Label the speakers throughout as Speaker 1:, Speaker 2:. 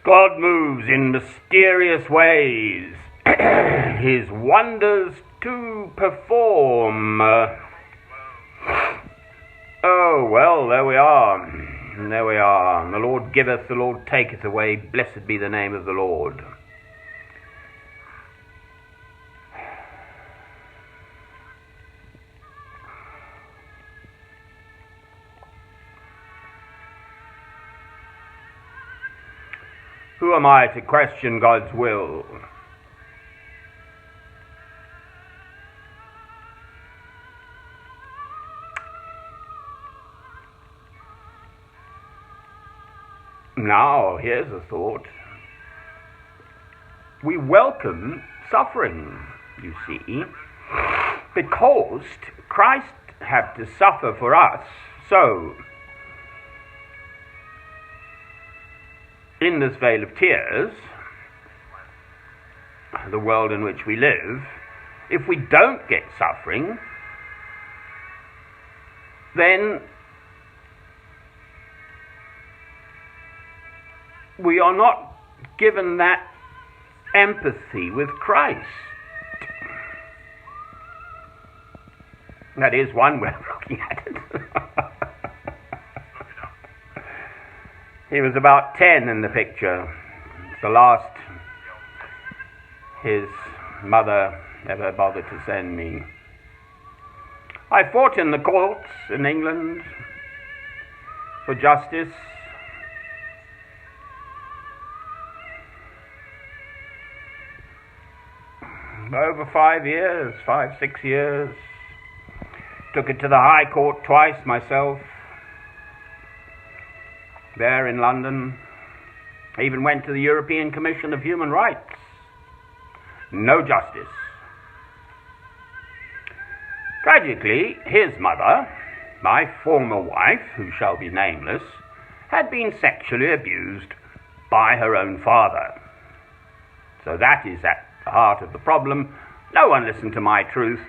Speaker 1: God moves in mysterious ways, his wonders to perform. Oh, well, there we are. There we are. The Lord giveth, the Lord taketh away. Blessed be the name of the Lord. Who am I to question God's will? Now, here's a thought. We welcome suffering, you see, because Christ had to suffer for us. So, in this vale of tears, the world in which we live, if we don't get suffering, then we are not given that empathy with Christ. That is one way of looking at it. He was about 10 in the picture. It's the last his mother ever bothered to send me. I fought in the courts in England for justice. Over 5 years, 6 years. Took it to the High Court twice myself, there in London. I even went to the European Commission of Human Rights. No justice. Tragically, his mother, my former wife, who shall be nameless, had been sexually abused by her own father. So that is at the heart of the problem. No one listened to my truth.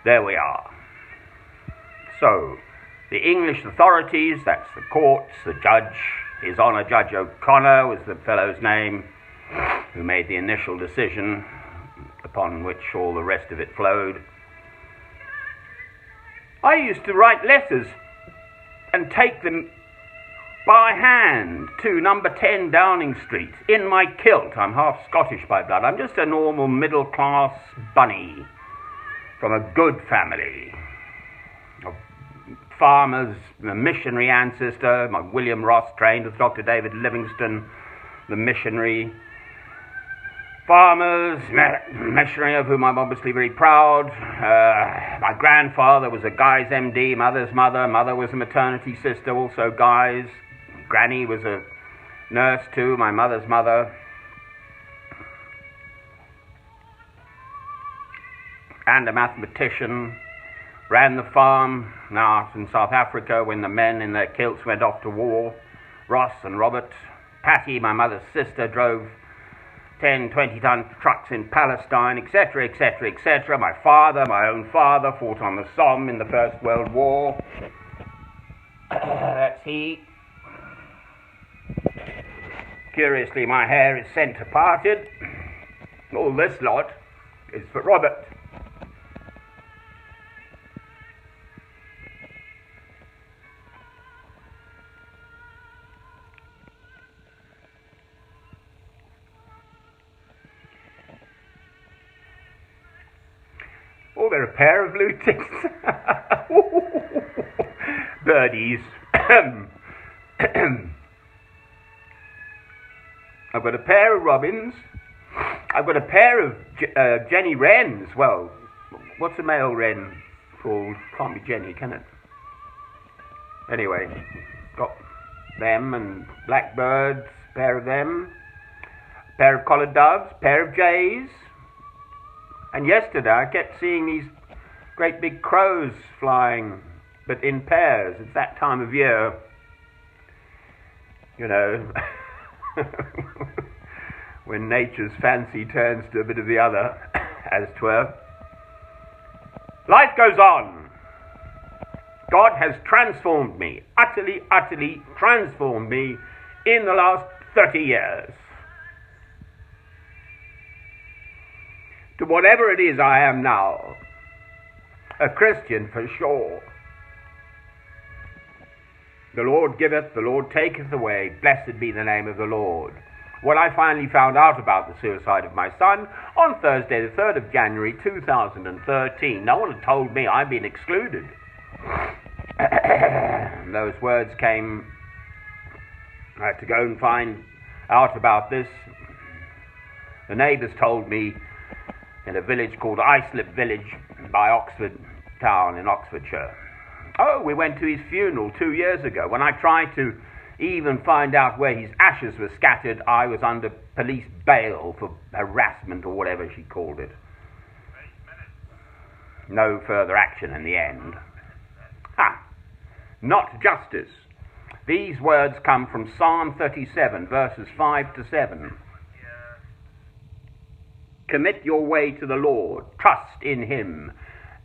Speaker 1: There we are. So, the English authorities, that's the courts, the judge, His Honour Judge O'Connor was the fellow's name, who made the initial decision upon which all the rest of it flowed. I used to write letters and take them by hand to number 10 Downing Street in my kilt. I'm half Scottish by blood. I'm just a normal middle-class bunny from a good family of farmers, a missionary ancestor. My William Ross trained with Dr. David Livingstone, the missionary. Farmers, missionary of whom I'm obviously very proud. My grandfather was a Guy's MD, mother's mother. Mother was a maternity sister, also Guy's. Granny was a nurse too, my mother's mother. And a mathematician. Ran the farm now in South Africa when the men in their kilts went off to war. Ross and Robert. Patty, my mother's sister, drove 10, 20-ton trucks in Palestine, etc., etc., etc. My father, my own father, fought on the Somme in the First World War. That's he. Curiously, my hair is centre-parted. All this lot is for Robert. Oh, they're a pair of lutings. Birdies. I've got a pair of robins. I've got a pair of Jenny wrens. Well, what's a male wren called? Can't be Jenny, can it? Anyway, got them and blackbirds, pair of them. A pair of collared doves, pair of jays. And yesterday I kept seeing these great big crows flying, but in pairs. It's that time of year, you know, when nature's fancy turns to a bit of the other, as 'twere. Life goes on. God has transformed me, utterly, utterly transformed me in the last 30 years. To whatever it is I am now, a Christian for sure. The Lord giveth, the Lord taketh away, blessed be the name of the Lord. When I finally found out about the suicide of my son on Thursday the 3rd of January 2013, no one had told me I'd been excluded. Those words came, I had to go and find out about this. The neighbours told me in a village called Islip Village by Oxford Town in Oxfordshire. Oh, we went to his funeral 2 years ago. When I tried to even find out where his ashes were scattered, I was under police bail for harassment or whatever she called it. No further action in the end. Not justice. These words come from Psalm 37, verses 5 to 7. Commit your way to the Lord, trust in him,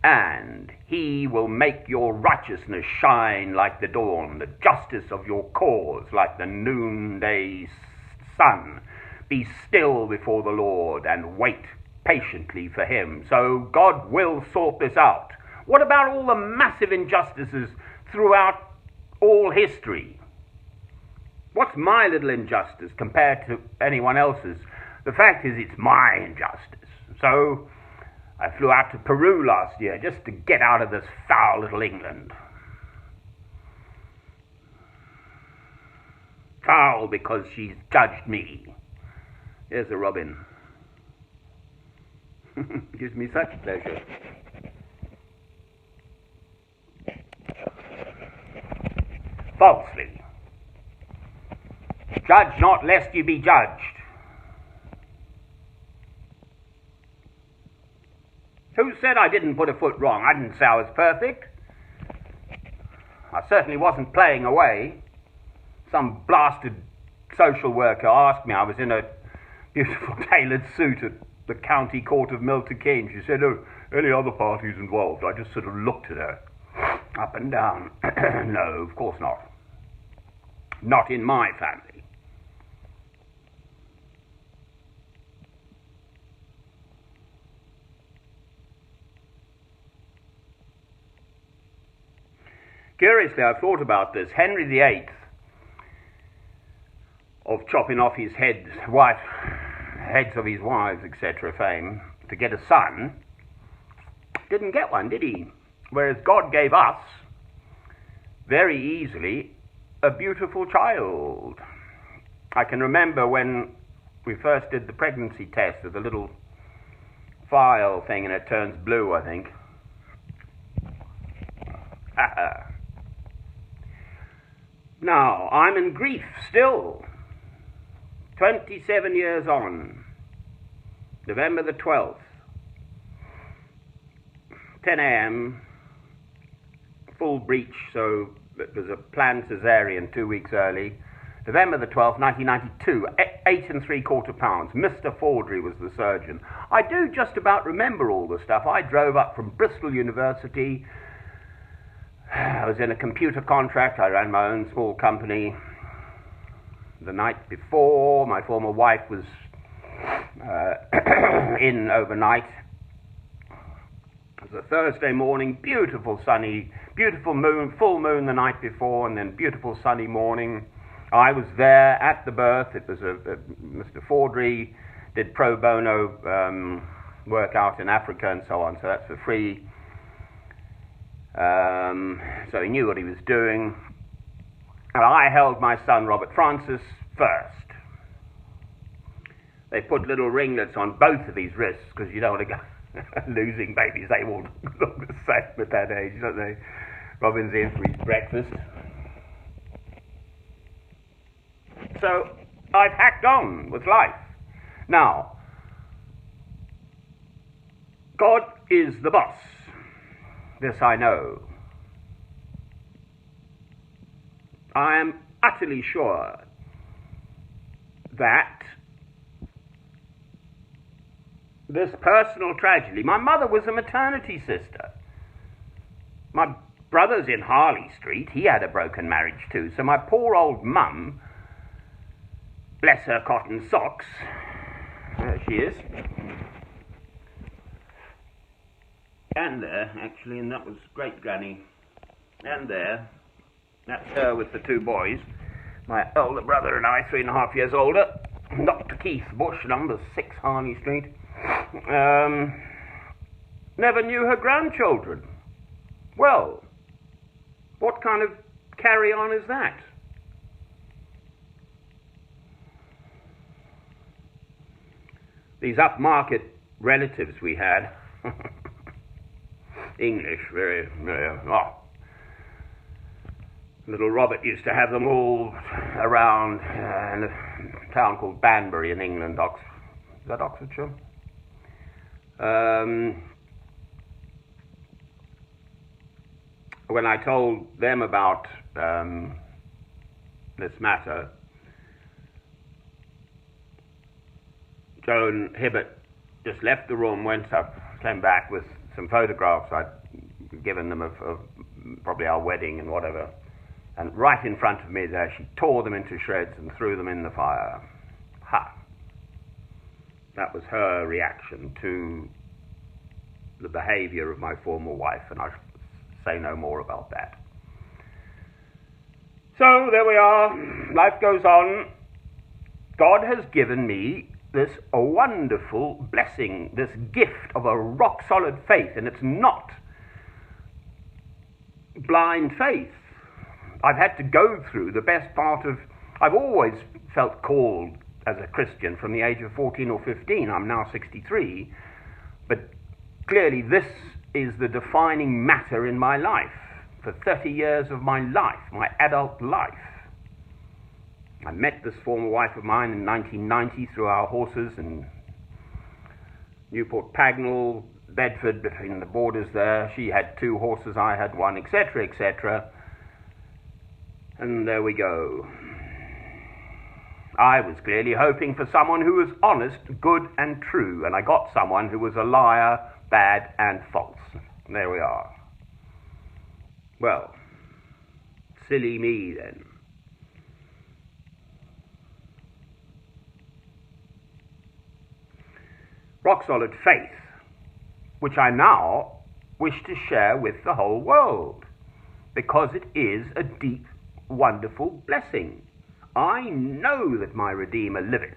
Speaker 1: and he will make your righteousness shine like the dawn, the justice of your cause like the noonday sun. Be still before the Lord and wait patiently for him. So God will sort this out. What about all the massive injustices throughout all history? What's my little injustice compared to anyone else's? The fact is, it's my injustice. So I flew out to Peru last year just to get out of this foul little England. Foul because she's judged me. Here's a robin. Gives me such pleasure. Falsely. Judge not lest you be judged. Who said I didn't put a foot wrong? I didn't say I was perfect. I certainly wasn't playing away. Some blasted social worker asked me. I was in a beautiful tailored suit at the County Court of Milton Keynes. She said, "Oh, any other parties involved?" I just sort of looked at her up and down. No, of course not. Not in my family. Curiously, I've thought about this. Henry VIII, of chopping off his heads of his wives, etc., fame, to get a son, didn't get one, did he? Whereas God gave us, very easily, a beautiful child. I can remember when we first did the pregnancy test with the little file thing, and it turns blue, I think. Now, I'm in grief still. 27 years on. November the 12th. 10 a.m. Full breech, so it was a planned cesarean 2 weeks early. November the 12th, 1992, 8 3/4 pounds. Mr. Fordry was the surgeon. I do just about remember all the stuff. I drove up from Bristol University. I was in a computer contract. I ran my own small company. The night before, my former wife was in overnight. It was a Thursday morning, beautiful sunny, beautiful moon, full moon the night before, and then beautiful sunny morning. I was there at the birth. It was Mr. Fordry did pro bono work out in Africa and so on, so that's for free. So he knew what he was doing. And I held my son Robert Francis first. They put little ringlets on both of his wrists because you don't want to go losing babies. They all look the same at that age, don't they? Robin's in for his breakfast. So I've hacked on with life. Now, God is the boss. This I know. I am utterly sure that this personal tragedy, my mother was a maternity sister. My brother's in Harley Street. He had a broken marriage too. So my poor old mum bless her cotton socks. There she is. And there, actually, and that was Great Granny. And there, that's her with the two boys. My elder brother and I, 3.5 years older. Dr. Keith Bush, number 6 Harney Street. Never knew her grandchildren. Well, what kind of carry-on is that? These upmarket relatives we had, English, very, little Robert used to have them all around in a town called Banbury in England. Is that Oxfordshire? When I told them about this matter, Joan Hibbert just left the room, went up, came back with some photographs I'd given them of probably our wedding and whatever. And right in front of me there, she tore them into shreds and threw them in the fire. Ha! That was her reaction to the behavior of my former wife, and I say no more about that. So there we are. Life goes on. God has given me this wonderful blessing, this gift of a rock-solid faith, and it's not blind faith. I've had to go through the best part of... I've always felt called as a Christian from the age of 14 or 15. I'm now 63. But clearly this is the defining matter in my life. For 30 years of my life, my adult life. I met this former wife of mine in 1990 through our horses in Newport Pagnell, Bedford, between the borders there. She had 2 horses, I had 1, etc., etc. And there we go. I was clearly hoping for someone who was honest, good and true, and I got someone who was a liar, bad and false. And there we are. Well, silly me then. Rock-solid faith, which I now wish to share with the whole world, because it is a deep, wonderful blessing. I know that my Redeemer liveth.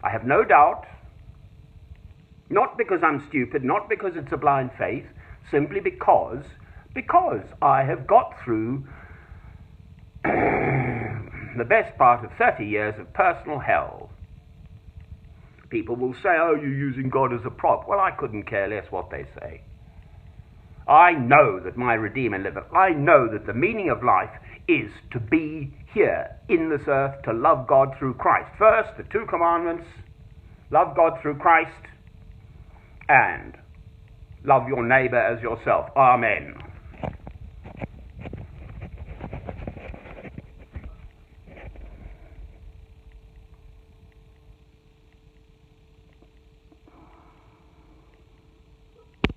Speaker 1: I have no doubt, not because I'm stupid, not because it's a blind faith, simply because I have got through the best part of 30 years of personal hell. People will say, oh, you're using God as a prop. Well, I couldn't care less what they say. I know that my Redeemer liveth. I know that the meaning of life is to be here in this earth, to love God through Christ. First, the 2 commandments, love God through Christ, and love your neighbor as yourself. Amen.